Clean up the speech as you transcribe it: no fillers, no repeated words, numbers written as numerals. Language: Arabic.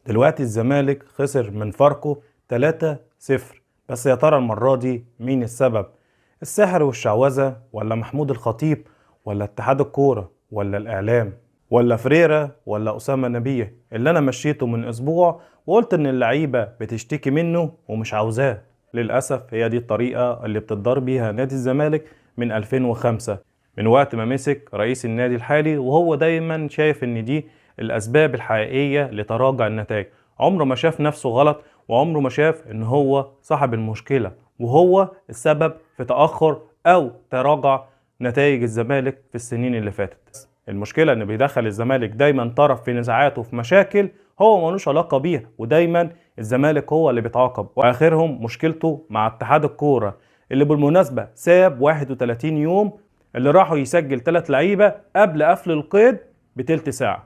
دلوقتي الزمالك خسر من فاركو 3-0. بس يا ترى المرة دي مين السبب؟ السحر والشعوذة، ولا محمود الخطيب، ولا اتحاد الكورة، ولا الإعلام، ولا فريرة، ولا أسامة نبيه اللي أنا مشيته من أسبوع وقلت إن اللعيبة بتشتكي منه ومش عاوزاه؟ للأسف هي دي الطريقة اللي بتدار بيها نادي الزمالك من 2005، من وقت ما مسك رئيس النادي الحالي، وهو دايما شايف إن دي الأسباب الحقيقية لتراجع النتائج. عمره ما شاف نفسه غلط، وعمره ما شاف إن هو صاحب المشكلة وهو السبب في تأخر أو تراجع نتائج الزمالك في السنين اللي فاتت. المشكلة إن بيدخل الزمالك دايما طرف في نزاعات وفي مشاكل هو ملوش علاقة بيها، ودايما الزمالك هو اللي بيتعاقب، وآخرهم مشكلته مع اتحاد الكورة اللي بالمناسبة ساب 31 يوم، اللي راحوا يسجل 3 لعيبة قبل قفل القيد بتلت ساعة.